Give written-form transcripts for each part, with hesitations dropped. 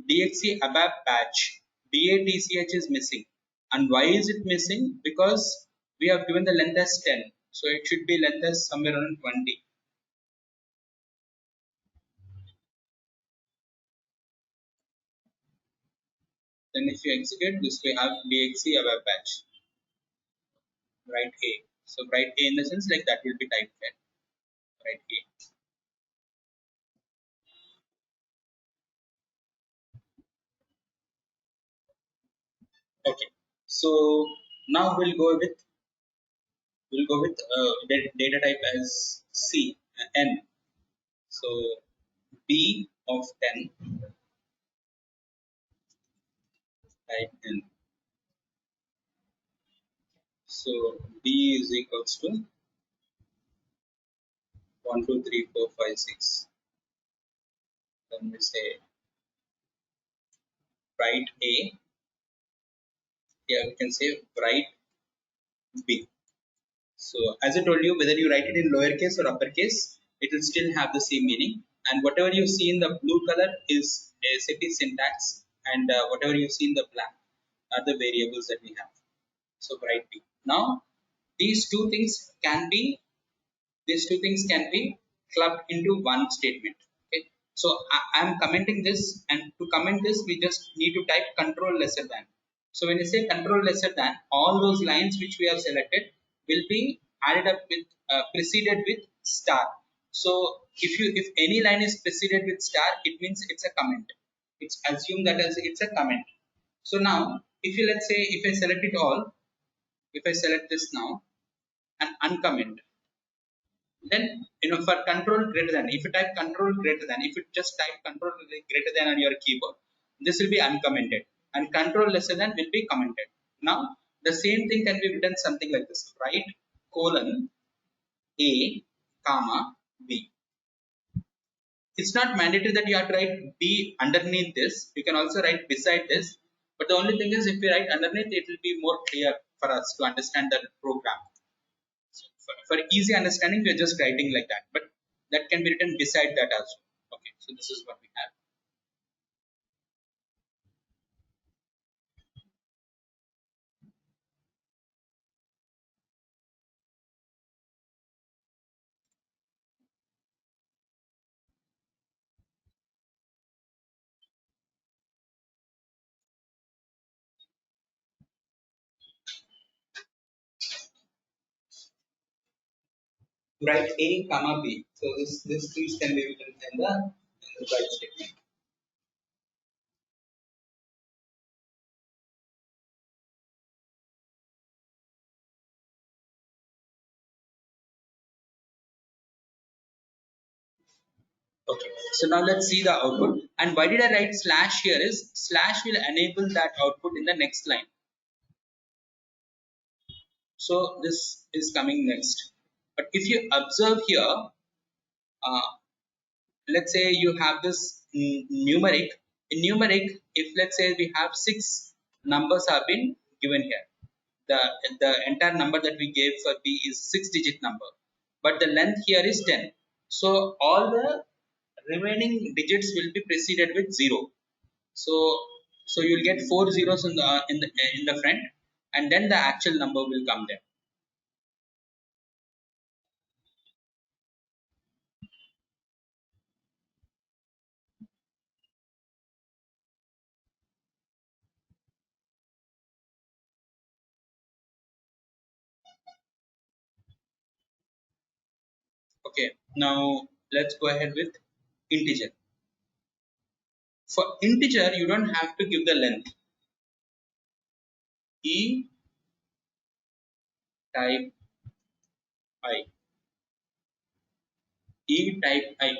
DXC ABAP batch DATCH is missing. And why is it missing? Because we have given the length as 10. So it should be length as somewhere around 20. Then if you execute this, we have DXC ABAP batch. Write A. So write A in the sense like that will be typed here. Write A. Okay. So now we'll go with data type as C N. So B of 10 type N. So B is equals to 1, 2, 3, 4, 5, 6. Then we say write A. Yeah, we can say write B. So as I told you, whether you write it in lowercase or uppercase, it will still have the same meaning. And whatever you see in the blue color is SAP syntax, and whatever you see in the black are the variables that we have. So write B. Now these two things can be clubbed into one statement. Okay. So I am commenting this, and to comment this, we just need to type control lesser than. So when you say control lesser than, all those lines which we have selected will be added up with preceded with star. So if any line is preceded with star, it means it's a comment. It's assumed that as it's a comment. So now, if you let's say if I select it all, if I select this now and uncomment, then for control greater than, if you type control greater than, if you just type control greater than on your keyboard, this will be uncommented, and control lesser than will be commented. Now the same thing can be written something like this: write colon A comma B. It's not mandatory that you have to write B underneath this. You can also write beside this, but the only thing is if you write underneath, it will be more clear for us to understand the program. For easy understanding, we are just writing like that, but that can be written beside that also. Okay, so this is what we have. Write A comma B. So this things can be written in the right statement. Okay, so now let's see the output. And why did I write slash here is slash will enable that output in the next line. So this is coming next. But if you observe here, let's say you have this numeric. In numeric, if let's say we have 6 numbers have been given here, the entire number that we gave for B is 6-digit number, but the length here is 10. So all the remaining digits will be preceded with 0. So you'll get 4 zeros in the front, and then the actual number will come there. Okay, now let's go ahead with integer. For integer, you don't have to give the length. E type I. E type I.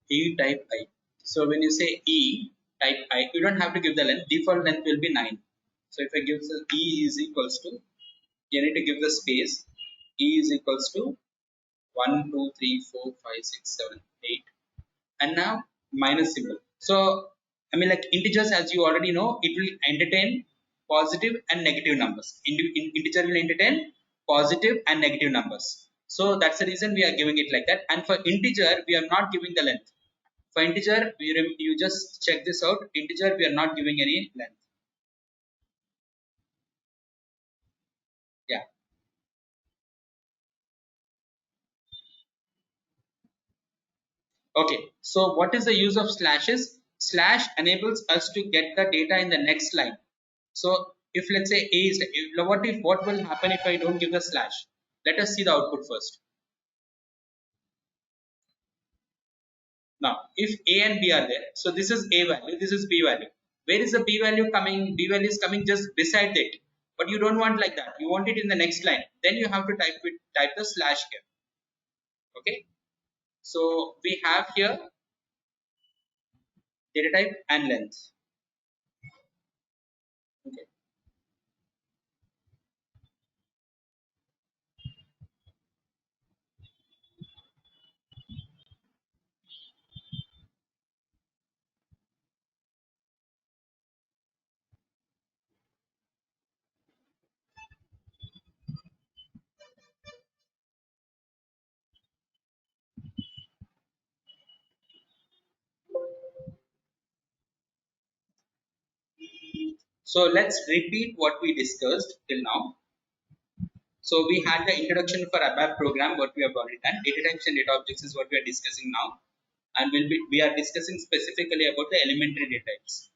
E type I. So when you say E type I, you don't have to give the length. Default length will be 9. So if I give the E is equals to, you need to give the space. E is equals to 1, 2, 3, 4, 5, 6, 7, 8. And now minus symbol. So I mean, like integers, as you already know, it will entertain positive and negative numbers. Integer will entertain positive and negative numbers. So that's the reason we are giving it like that. And for integer, we are not giving the length. For integer, you just check this out. Integer, we are not giving any length. Yeah. Okay. So what is the use of slashes? Slash enables us to get the data in the next line. So if let's say A is, what will happen if I don't give the slash? Let us see the output first. Now, if A and B are there, so this is A value, this is B value. Where is the B value coming? B value is coming just beside it. But you don't want like that. You want it in the next line. Then you have to type the slash here. Okay. So we have here data type and length. Okay. So let's repeat what we discussed till now. So we had the introduction for ABAP program, what we have already done. Data types and data objects is what we are discussing now, and we are discussing specifically about the elementary data types.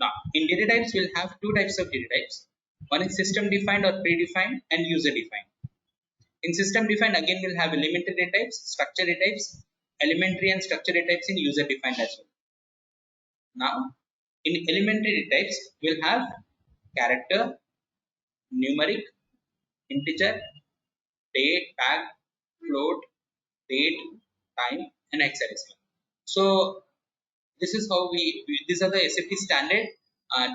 Now, in data types, we'll have two types of data types. One is system defined or predefined and user defined. In system defined, again, we'll have elementary data types, structure data types, elementary and structure data types in user defined as well. Now, in elementary data types, we'll have character, numeric, integer, date, tag, float, date, time, and hexadecimal. So this is how these are the SAP standard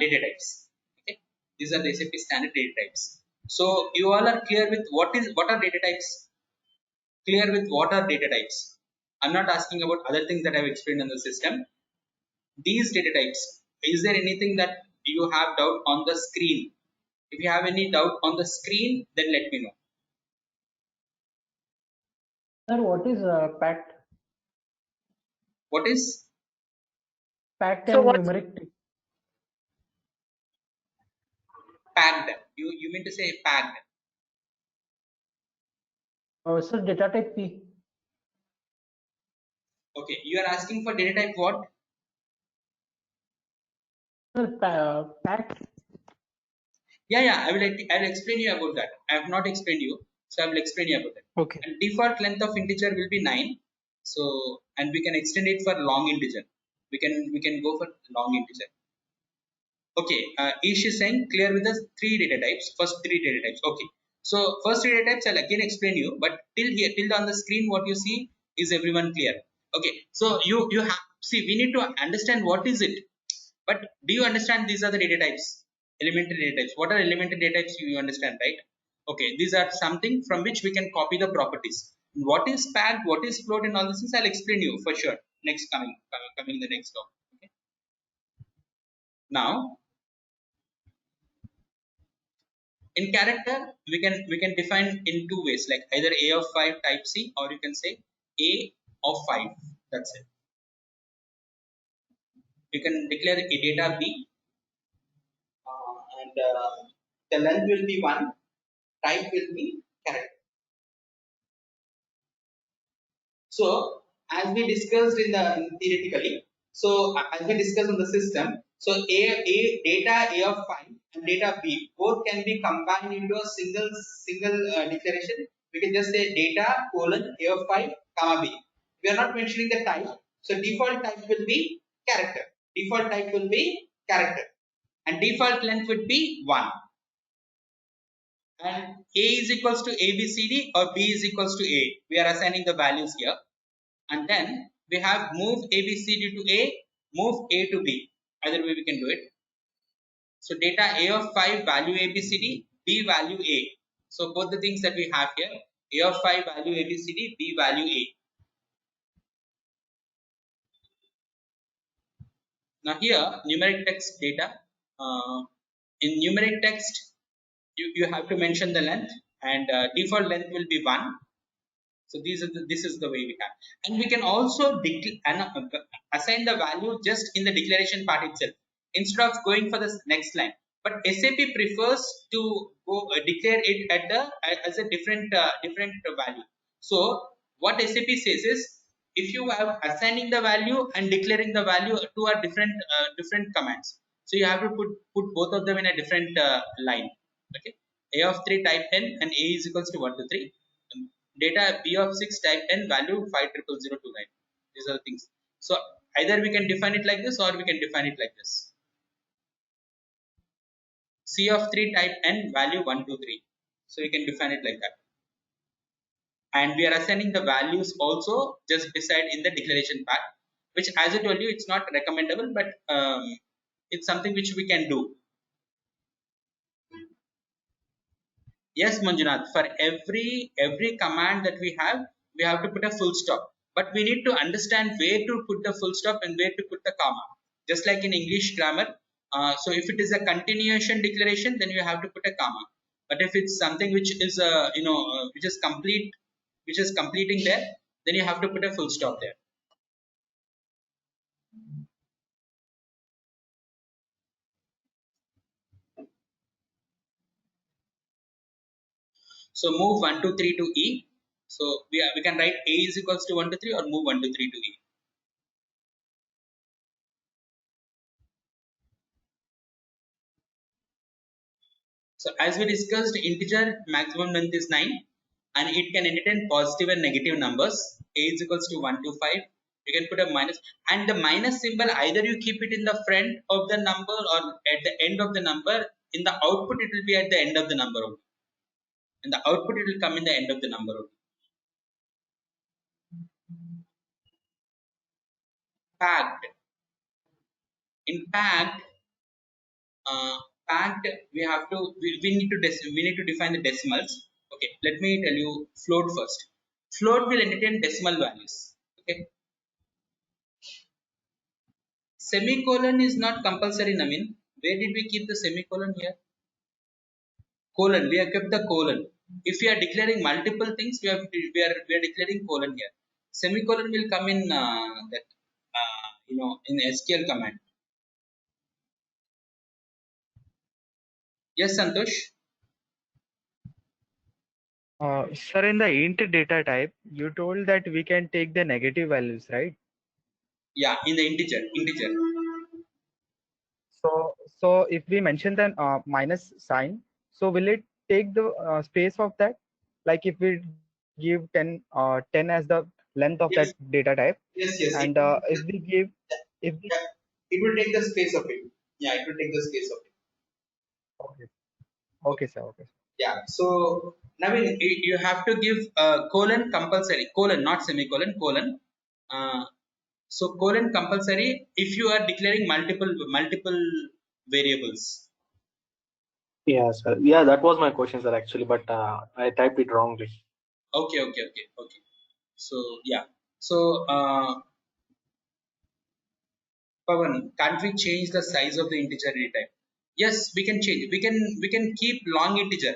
data types. Okay, these are the SAP standard data types. So you all are clear with what are data types? Clear with what are data types? I'm not asking about other things that I've explained on the system. These data types. Is there anything that you have doubt on the screen? If you have any doubt on the screen, then let me know. Sir, what is packed? What is Packed So and what? numeric? packed? You mean to say packed? Sir, data type P. Okay, you are asking for data type what? Sir, packed. Yeah. I'll explain you about that. I have not explained you, so I will explain you about that. Okay. And default length of integer will be 9. So and we can extend it for long integer. We can go for long integer. Okay, Ish is saying clear with the three data types. First three data types. Okay. So first three data types I'll again explain you, but till on the screen what you see is everyone clear. Okay. So you have see we need to understand what is it. But do you understand these are the data types? Elementary data types. What are elementary data types? You understand, right? Okay, these are something from which we can copy the properties. What is packed, what is float, and all these things I'll explain you for sure. Next coming the next talk. Okay. Now in character we can define in two ways, like either a of 5 type C, or you can say a of 5. That's it. You can declare a data B, and the length will be 1, type will be character. So as we discussed theoretically, so as we discussed on the system, so a data a of 5 and data B both can be combined into a single declaration. We can just say data colon a of 5 comma B. We are not mentioning the type, so default type will be character. Default type will be character, and default length would be 1. And a is equals to abcd or b is equals to a. We are assigning the values here. And then we have move ABCD to A, move A to B. Either way we can do it. So data A of 5 value ABCD, B value A. So both the things that we have here, A of 5 value ABCD, B value A. Now here, numeric text data. Uh, in numeric text, you have to mention the length, and default length will be 1. So this is the way we have, and we can also assign the value just in the declaration part itself instead of going for the next line. But SAP prefers to go declare it at the as a different value. So what SAP says is, if you have assigning the value and declaring the value, two are different commands. So you have to put both of them in a different line. Okay, a of 3 type 10 and a is equals to 1 to 3. Data b of 6 type 10 value 50029. These are the things. So either we can define it like this, or we can define it like this. C of 3 type n value 123. So you can define it like that. And we are assigning the values also just beside in the declaration part, which, as I told you, it's not recommendable, but it's something which we can do. Yes, Manjunath, for every command that we have to put a full stop. But we need to understand where to put the full stop and where to put the comma. Just like in English grammar. So if it is a continuation declaration, then you have to put a comma. But if it's something which is which is complete, which is completing there, then you have to put a full stop there. So move 1 to 3 to E. So we can write A is equals to 1 to 3, or move 1 to 3 to E. So as we discussed, integer maximum length is 9, and it can entertain positive and negative numbers. A is equals to 1 to 5. You can put a minus, and the minus symbol, either you keep it in the front of the number or at the end of the number. In the output, it will be at the end of the number only. In the output, it will come in the end of the number only. Packed. In packed, packed, we need to we need to define the decimals. Okay, let me tell you float first. Float will entertain decimal values. Okay, semicolon is not compulsory, Naveen. Where did we keep the semicolon here? Colon, we have kept the colon. If we are declaring multiple things, we are declaring colon here. Semicolon will come in that in SQL command. Yes, Santosh. Sir, in the int data type, you told that we can take the negative values, right? Yeah, in the integer. So if we mention the minus sign, so will it take the space of that? Like if we give 10 as the length of that Yes, data type, yes. and if we give, if we, Yeah, it will take the space of it. Yeah, it will take the space of it. okay, okay, sir, okay. Yeah. So Naveen, you have to give colon compulsory, colon not semicolon, colon. Uh, so colon compulsory if you are declaring multiple variables. Yeah, sir. Yeah, that was my question, sir, actually, but I typed it wrongly. Okay. So yeah. So Pavan, can't we change the size of the integer data type? Yes, we can change. We can keep long integer.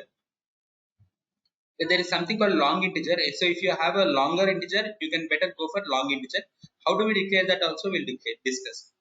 There is something called long integer. So if you have a longer integer, you can better go for long integer. How do we declare that also? We'll discuss.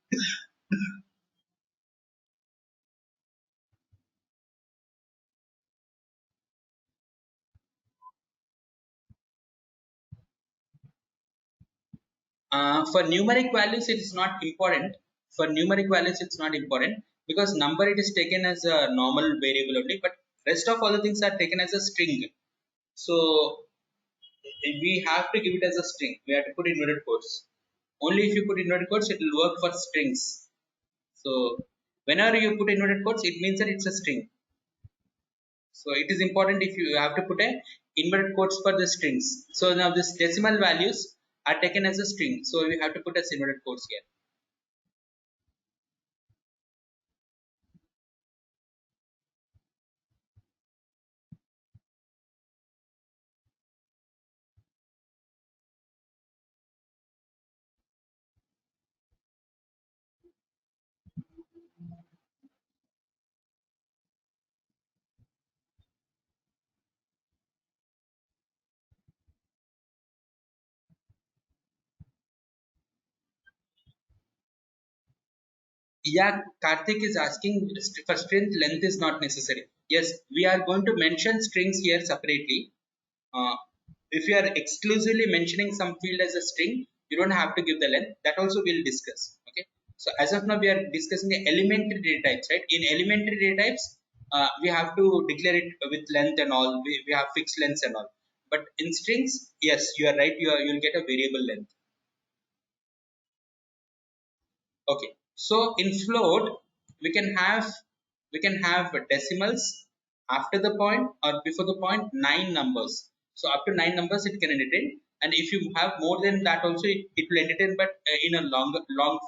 For numeric values, it is not important. For numeric values, it's not important because number it is taken as a normal variable only, but rest of all the things are taken as a string. So we have to give it as a string. We have to put inverted quotes. Only if you put inverted quotes, it will work for strings. So whenever you put inverted quotes, it means that it's a string. So it is important if you have to put a inverted quotes for the strings. So now this decimal values are taken as a string. So we have to put as inverted quotes here. Yeah, Karthik is asking for strength length is not necessary. Yes, we are going to mention strings here separately. Uh, if you are exclusively mentioning some field as a string, you don't have to give the length. That also we'll discuss. Okay. So as of now, we are discussing the elementary data types, right? In elementary data types, we have to declare it with length and all. We have fixed lengths and all. But in strings, yes, you are right. You'll get a variable length. Okay, so in float we can have decimals after the point or before the point, 9 numbers. So up to 9 numbers it can entertain, and if you have more than that also it will entertain, but in a long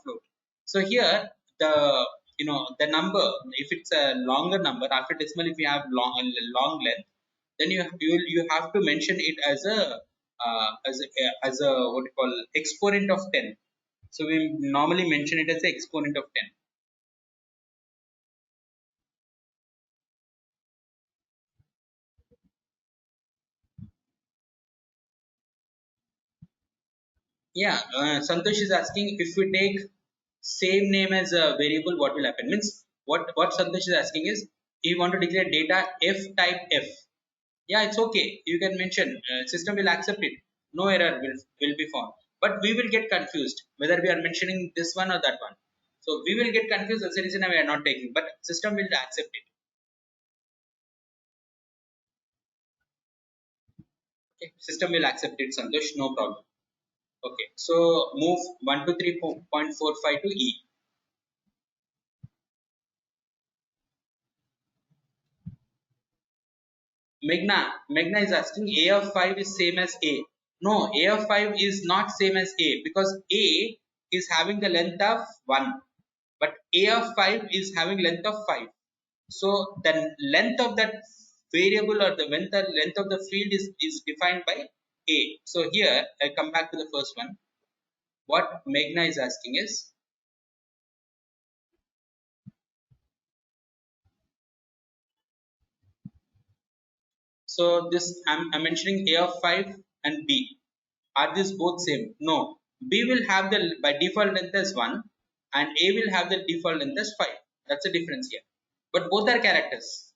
float. So here the the number, if it's a longer number after decimal, if you have long length, then you have to mention it as a what you call exponent of 10. So we normally mention it as the exponent of 10. Yeah, Santosh is asking if we take same name as a variable, what will happen? Means what Santosh is asking is, you want to declare data F type F. Yeah, it's okay. You can mention. System will accept it. No error will be found. But we will get confused whether we are mentioning this one or that one. So we will get confused. That's the reason we are not taking. But system will accept it. Okay, system will accept it, Santosh. No problem. Okay, so move 123.45 to E. Meghna is asking A of 5 is same as A. No, A of 5 is not same as A, because A is having the length of 1, but A of 5 is having length of 5. So the length of that variable, or the length of the field is defined by A. So here I come back to the first one. What Meghna is asking is, so this I'm mentioning A of 5 and B. Are these both same? No. B will have the by default length as 1, and A will have the default length as 5. That's the difference here. But both are characters.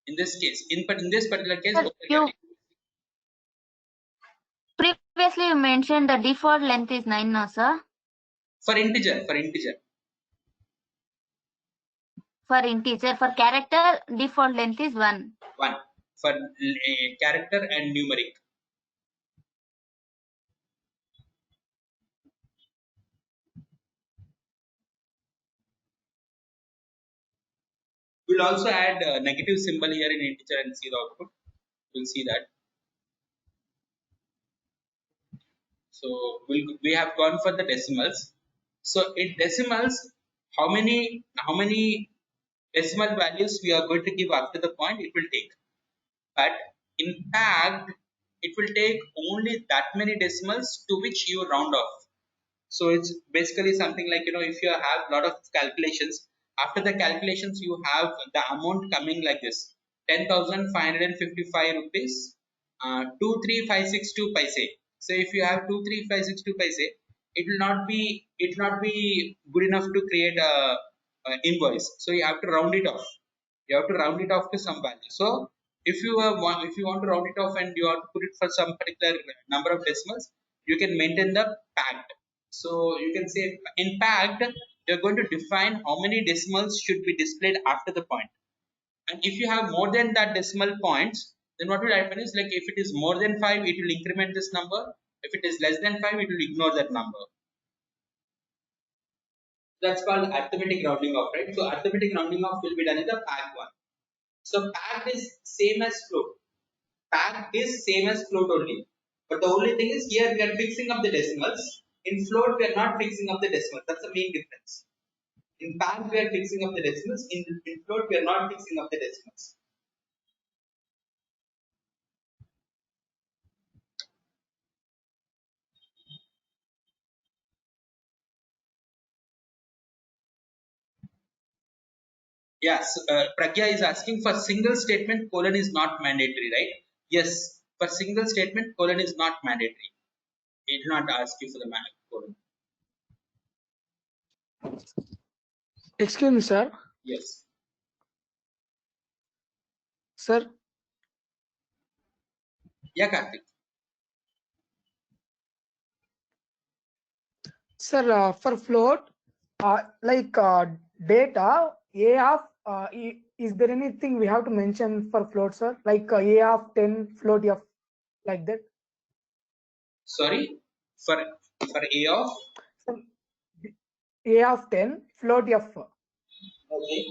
In this case, in this particular case, Sir, both are you characters. previously you mentioned the default length is 9 now, sir. For integer, For integer, for character, default length is 1. 1. For character and numeric. We'll also add a negative symbol here in integer and see the output. We'll see that. So we have gone for the decimals. So in decimals, how many decimal values we are going to give after the point it will take. But in fact, it will take only that many decimals to which you round off. So it's basically something like, if you have a lot of calculations, after the calculations you have the amount coming like this: 10,555 rupees, 23562 paise. So if you have 23562 paise, it will not be good enough to create a invoice. So you have to round it off. You have to round it off to some value. So if you want to round it off and you want to put it for some particular number of decimals, you can maintain the pact. So you can say in pact you're going to define how many decimals should be displayed after the point. And if you have more than that decimal points, then what will happen is, like, if it is more than 5, it will increment this number. If it is less than 5, it will ignore that number. That's called arithmetic rounding off, right? So arithmetic rounding off will be done in the pact one. So packed is same as float. Packed is same as float only. But the only thing is, here we are fixing up the decimals. In float, we are not fixing up the decimals. That's the main difference. In packed, we are fixing up the decimals. In float, we are not fixing up the decimals. Yes, Pragya is asking, for single statement colon is not mandatory, right? Yes, for single statement colon is not mandatory. It will not ask you for the colon. Excuse me, sir. Yes. Sir, Yeah, Karthik. sir, for float, like data, A of, is there anything we have to mention for float, sir? Like A of 10, float of, like that? Sorry, for A of. Sir, A of 10, float of. Okay.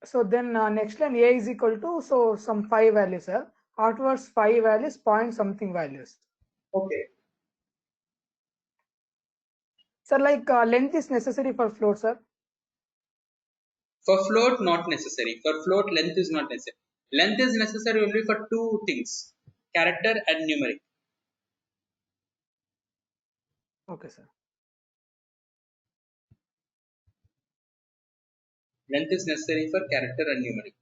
So then next line A is equal to, so some 5 values, sir. Afterwards 5 values, point something values. Okay. Sir, like length is necessary for float, sir. For float, not necessary. For float, length is not necessary. Length is necessary only for two things: character and numeric. Okay, sir. Length is necessary for character and numeric.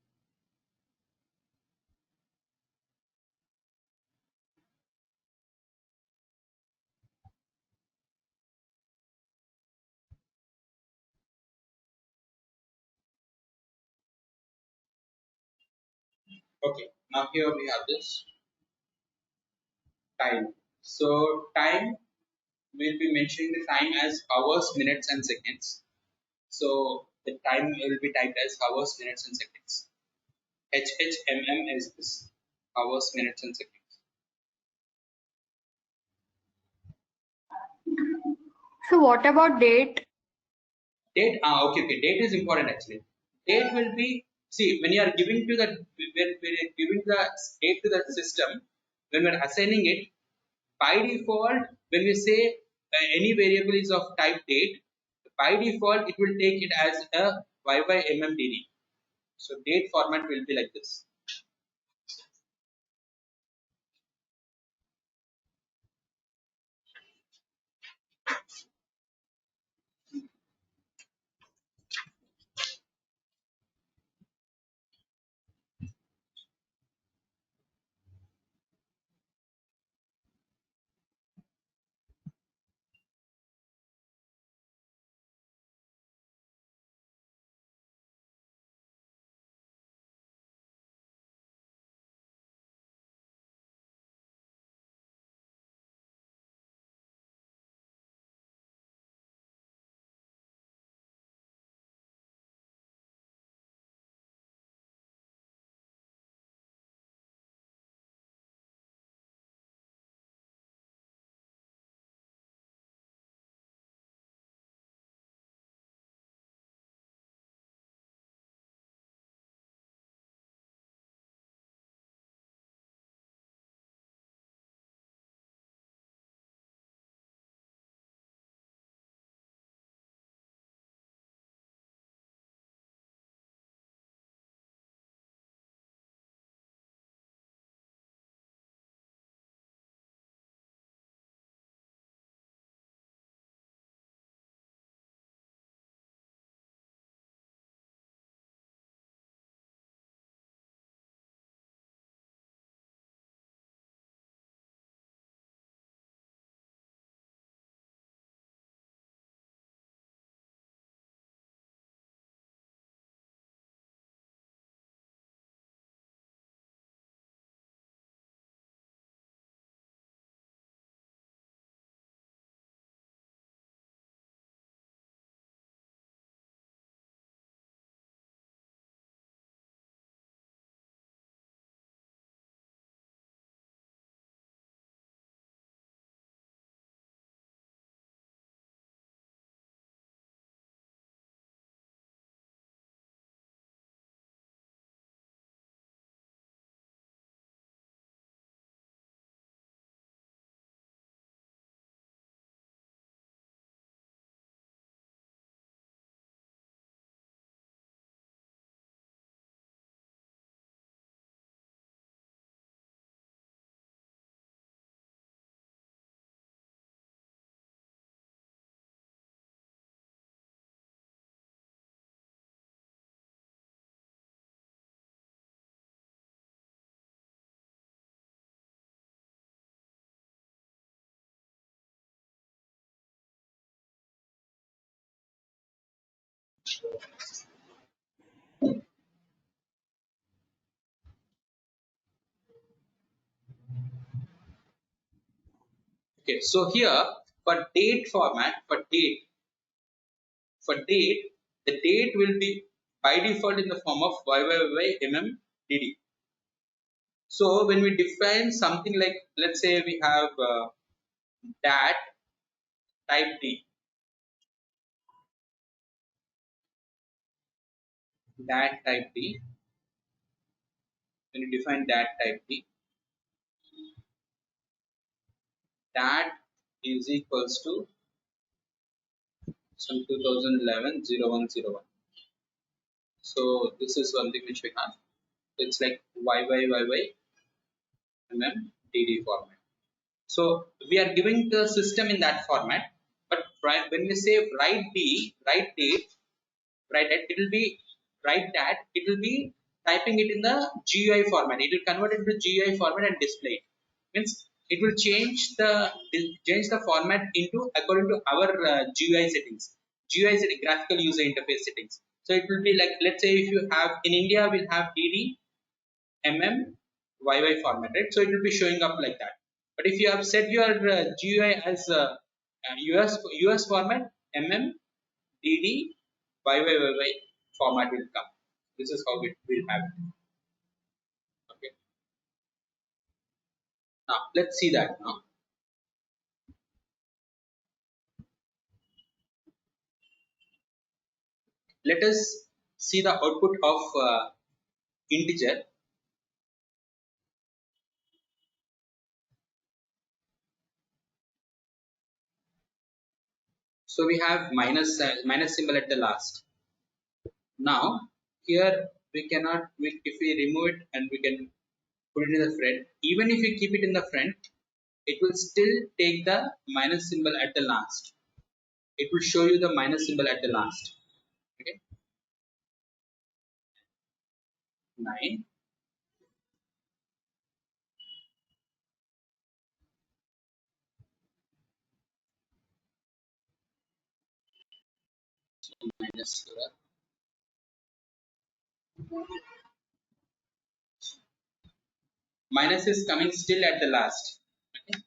Okay. Now here we have this time. So time, we'll be mentioning the time as hours, minutes, and seconds. So the time will be typed as hours, minutes, and seconds. HHMM is this: hours, minutes, and seconds. So what about date? Date, okay, date is important actually. Date will be, see, when you are giving to the, when we are giving the date to the system, when we are assigning it, by default, when we say any variable is of type date, by default it will take it as a YYMMDD. So date format will be like this. Okay, so here for date format, for date, the date will be by default in the form of YYY So when we define something like, let's say we have dat type D, dat type D, when you define dat type D, dat is equals to some 2011-0101. So this is one thing which we have. It's like YYYY format. So we are giving the system in that format, but when we say write D, write date, write that, it will be write that, it will be typing it in the GUI format. It will convert it into GUI format and display it. Means it will change the format into according to our GUI settings. GUI setting, graphical user interface settings. So it will be like, let's say if you have in India, we'll have DD YY format, right? So it will be showing up like that. But if you have set your GUI as US format, YYYY format will come. This is how it will have it. Okay. Now let's see that now. Let us see the output of integer. So we have minus symbol at the last. Now here we cannot, if we remove it and we can put it in the front, even if you keep it in the front, it will still take the minus symbol at the last. It will show you the minus symbol at the last. Okay. 9. So minus here. Minus is coming still at the last. Okay.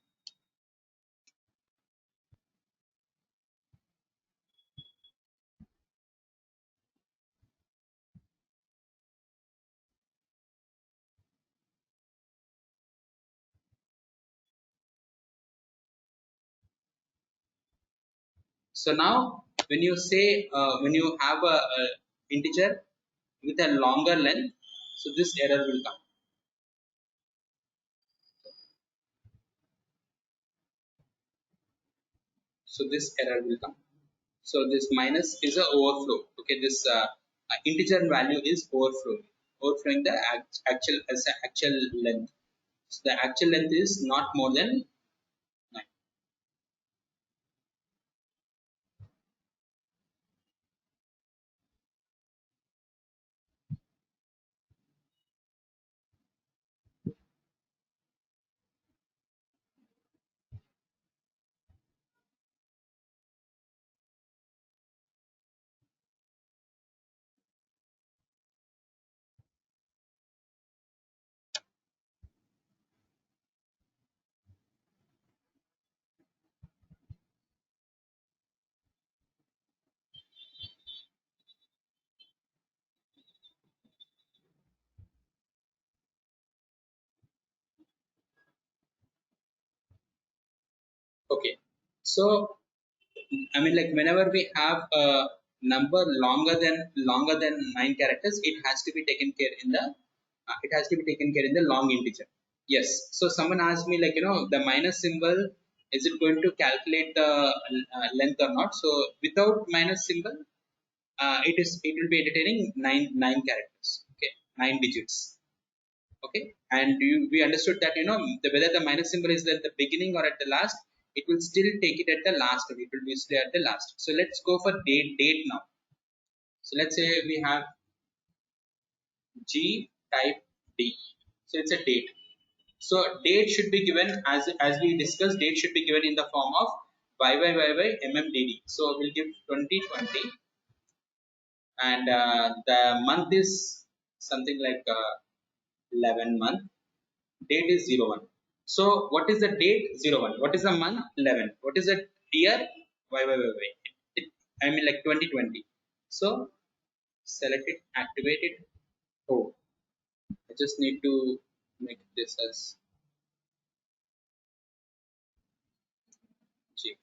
So now when you say when you have a integer with a longer length, so this error will come. So this error will come. So this minus is a overflow. Okay, this integer value is overflowing the actual length. So the actual length is not more than 9. Okay, so I mean, like whenever we have a number longer than 9 characters, it has to be taken care in the long integer. Yes. So someone asked me, like, the minus symbol, is it going to calculate the length or not? So without minus symbol, it will be entertaining nine characters. Okay, 9 digits. Okay, and we understood that whether the minus symbol is at the beginning or at the last, it will still take it at the last, or it will be still at the last. So let's go for date now. So let's say we have G type D. So it's a date. So date should be given, as we discussed, date should be given in the form of YYYY MMDD. So we'll give 2020 and the month is something like 11 month. Date is 01. So what is the date? 01. What is the month? 11. What is the year? Why. I mean like 2020. So select it, activate it. Oh, I just need to make this as G.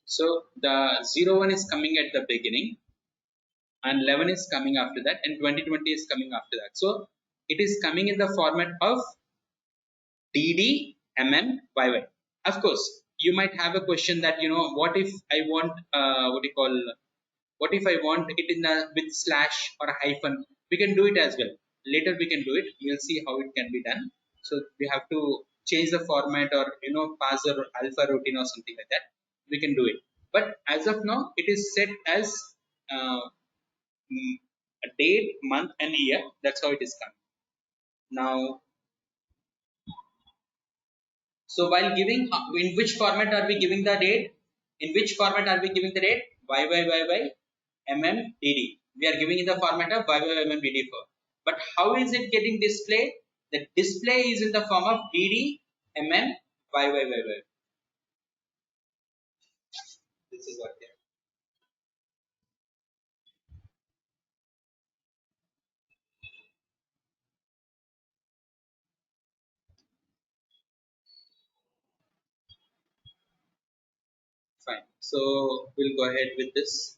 So the 01 is coming at the beginning, and 11 is coming after that, and 2020 is coming after that. So it is coming in the format of DD, MM, YY. Of course, you might have a question that, what if I want, what do you call, what if I want it in a with slash or a hyphen? We can do it as well. Later we can do it. We'll see how it can be done. So we have to change the format, or parser or alpha routine or something like that. We can do it. But as of now, it is set as uh, a date, month, and year. That's how it is coming. Now, so while giving, in which format are we giving the date? In which format are we giving the date? YYYY MMDD. We are giving in the format of YYMMDD4. But how is it getting displayed? The display is in the form of DD YYYY. This is what they are. Fine. So we'll go ahead with this,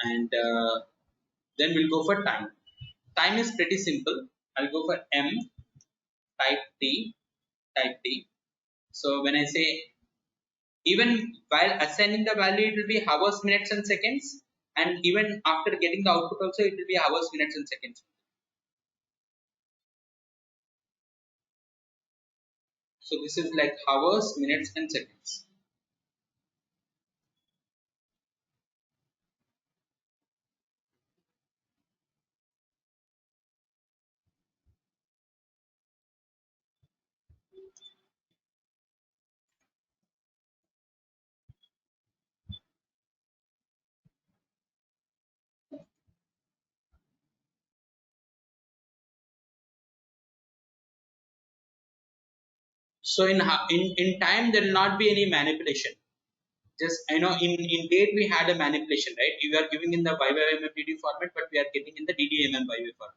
and then we'll go for time. Time is pretty simple. I'll go for M, type T, type T. So when I say, even while assigning the value, it will be hours, minutes, and seconds, and even after getting the output also, it will be hours, minutes, and seconds. So this is like hours, minutes, and seconds. So in time, there will not be any manipulation. Just in date we had a manipulation, right? We are giving in the YYMMDD format, but we are getting in the DDMMYY format.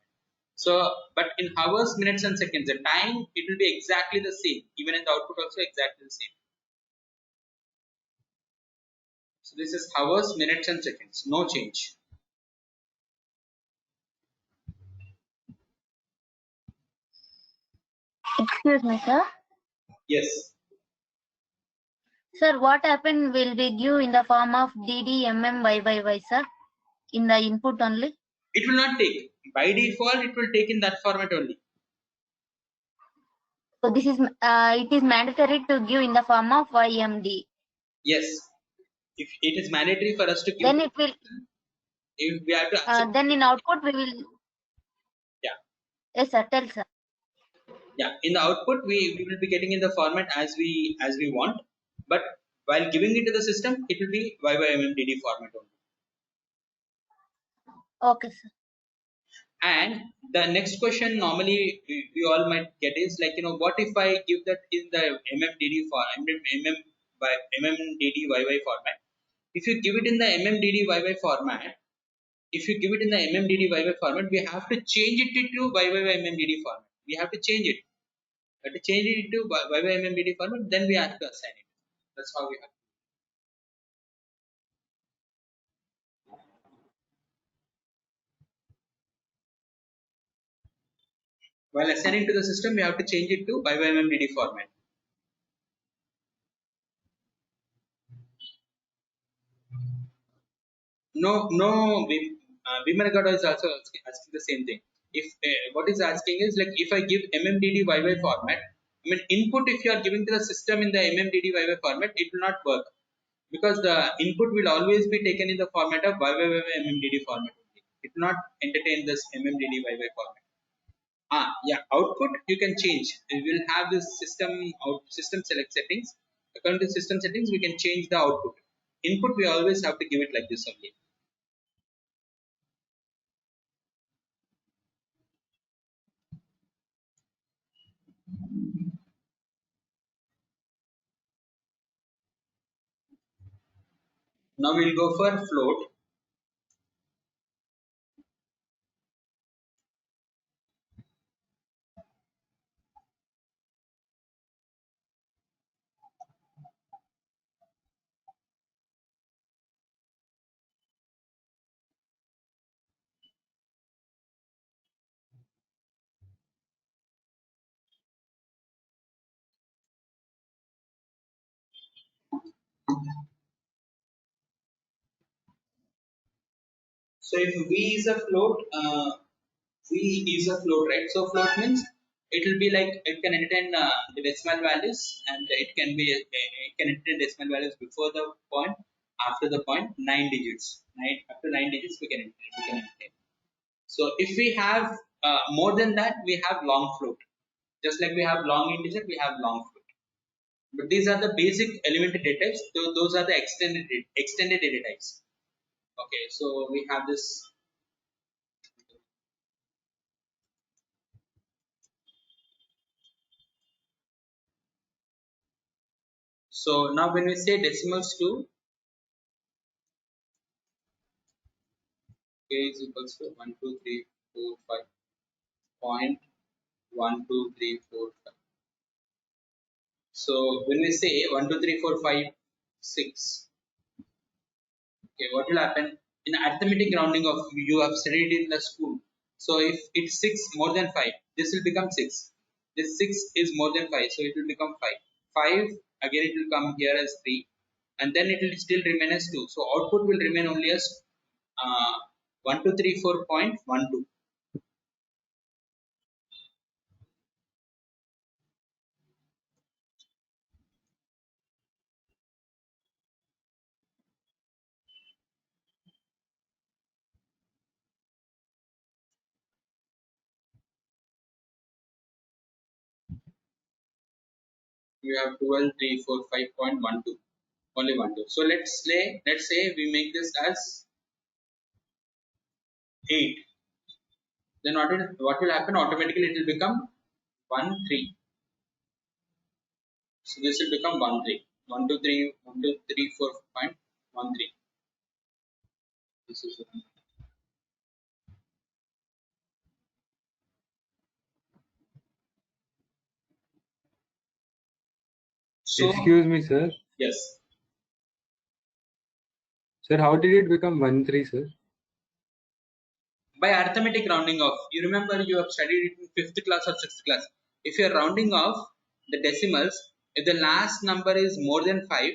So, but in hours, minutes, and seconds, the time, it will be exactly the same. Even in the output also exactly the same. So this is hours, minutes, and seconds. No change. Excuse me, sir. Yes. Sir, what happened will be give in the form of DDMMYYY, sir, in the input only? It will not take. By default, it will take in that format only. So this is it is mandatory to give in the form of YMD. Yes. If it is mandatory for us to give, Then it will. if we have to accept. Then in output we will. Yeah. Yes, sir. Tell, sir. Yeah. In the output, we will be getting in the format as we want. But while giving it to the system, it will be YYMMDD format only. Okay, sir. And the next question normally we all might get is like, what if I give that in the MMDD MMDDYY format? If you give it in the MMDDYY format, we have to change it to YYMMDD format. We have to change it. We have to change it to YYMMDD format. Then we have to assign it. That's how we have. While assigning to the system, we have to change it to YYMMDD format. No, Vimalagada is also asking the same thing. If what is asking is like, if I give MMDDYY format, I mean input, if you are giving to the system in the MMDDYY format, it will not work, because the input will always be taken in the format of YYY MMDD format only. It will not entertain this MMDDYY format. Yeah, output you can change. We will have this system select settings. According to system settings, we can change the output. Input we always have to give it like this only. Now we'll go for float. So if V is a float, V is a float, right? So float means it will be like it can entertain the decimal values, and it can be it can entertain decimal values before the point, after the point, 9 digits. Right, up to 9 digits we can entertain. So if we have more than that, we have long float. Just like we have long integer, we have long float. But these are the basic elementary data types. Those are the extended data types. Okay, so we have this. So now when we say decimals to k is equals to 1, 2, 3, 4, 5, point 1, 2, 3, 4, 5. So when we say 1, 2, 3, 4, 5, 6, okay, what will happen in arithmetic rounding of you have studied in the school? So if it's 6 more than 5, this will become 6. This 6 is more than 5, so it will become 5. 5 again it will come here as 3, and then it will still remain as 2. So output will remain only as 1234.12. We have 12345.12, only 12. So let's say we make this as 8. Then what will happen? Automatically it will become 1 3. So this will become 1 3. 1 2 3 1 2 3 4.13. This is one. So Excuse me, sir. yes, Sir, how did it become 1-3, sir? by arithmetic rounding off. You remember you have studied it in 5th class or 6th class. If you are rounding off the decimals, if the last number is more than 5,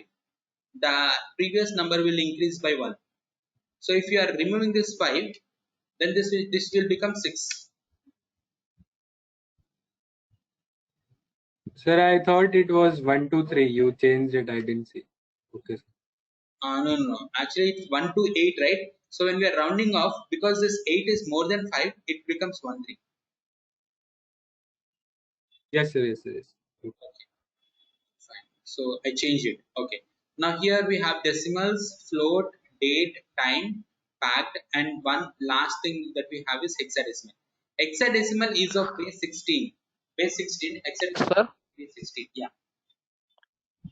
the previous number will increase by 1. So if you are removing this 5, then this will become 6. Sir, I thought it was 1-2-3. You changed it. I didn't see. Okay, sir. No. Actually, it's 1 to 8, right? So when we are rounding off, because this 8 is more than 5, it becomes 1 3. Yes, sir. Yes, sir. Yes. Okay. Okay, fine. So I changed it. Okay. Now here we have decimals, float, date, time, packed, and one last thing that we have is hexadecimal. Hexadecimal is of base 16. Base 16, hexadecimal Sir, base 16. Yeah.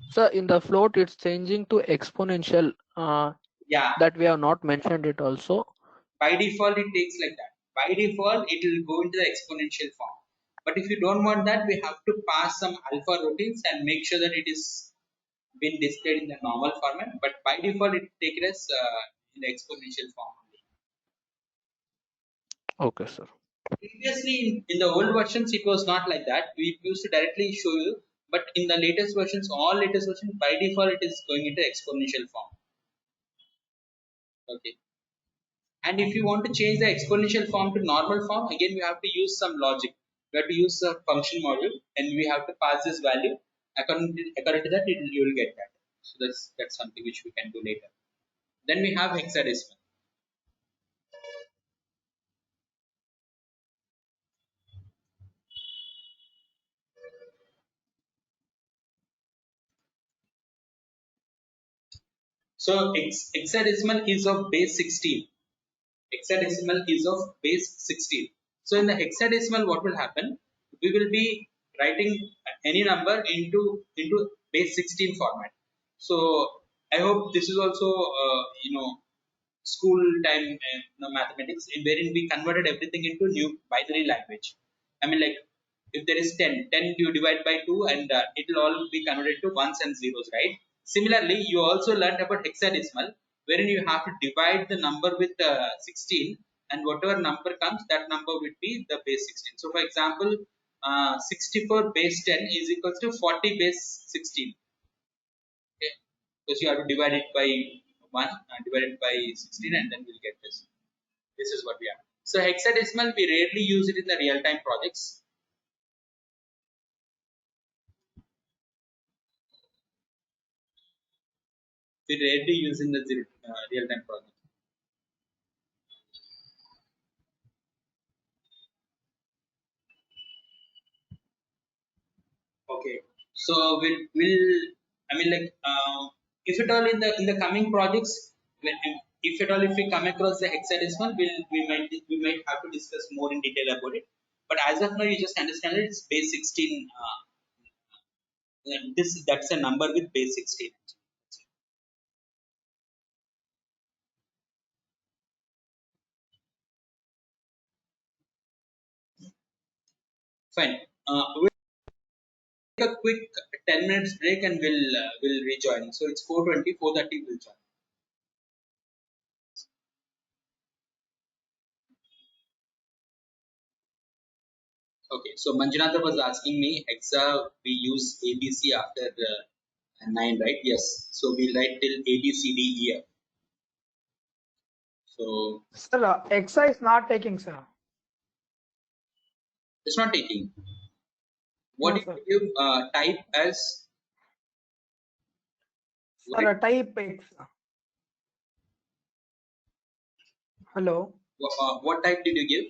sir, in the float, it's changing to exponential. Yeah. That we have not mentioned it also. By default it takes like that. By default it will go into the exponential form, but if you don't want that, we have to pass some alpha routines and make sure that it is been displayed in the normal format, but by default it take it as in the exponential form only. Okay, sir. Previously in the old versions it was not like that. We used to directly show you, but in the latest versions, all latest versions, by default it is going into exponential form. Okay. And if you want to change the exponential form to normal form, again we have to use some logic. We have to use a function module, and we have to pass this value. According to that, you will get that. So that's something which we can do later. Then we have hexadecimal. So hexadecimal is of base 16. Hexadecimal is of base 16. So in the hexadecimal, what will happen? We will be writing any number into base 16 format. So I hope this is also school time mathematics, wherein we converted everything into new binary language. I mean, like, if there is 10 you divide by 2, and it will all be converted to ones and zeros, right? Similarly, you also learned about hexadecimal, wherein you have to divide the number with 16, and whatever number comes, that number would be the base 16. So for example, 64 base 10 is equals to 40 base 16. Okay, because you have to divide it by 1, divide it by 16, and then we'll get this. This is what we have. So hexadecimal, we rarely use it in the real-time projects. We rarely use in the real-time project. Okay, so we'll I mean, like, if at all in the coming projects, if at all if we come across the hexadecimal, we might have to discuss more in detail about it. But as of now, you just understand it, it's base 16. That's a number with base 16. Fine. We'll take a quick 10 minutes break, and we'll rejoin. So it's 4:20, 4:30 we'll join. Okay, so Manjunatha was asking me, hexa, we use ABC after 9, right? Yes. So we write till A, B, C, D, E, F. So Sir, Exa is not taking, sir. it's not taking. What No, do sir. you give type as? Sir, type X. Hello. What type did you give?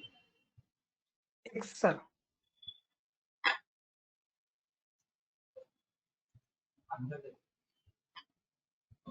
X, sir.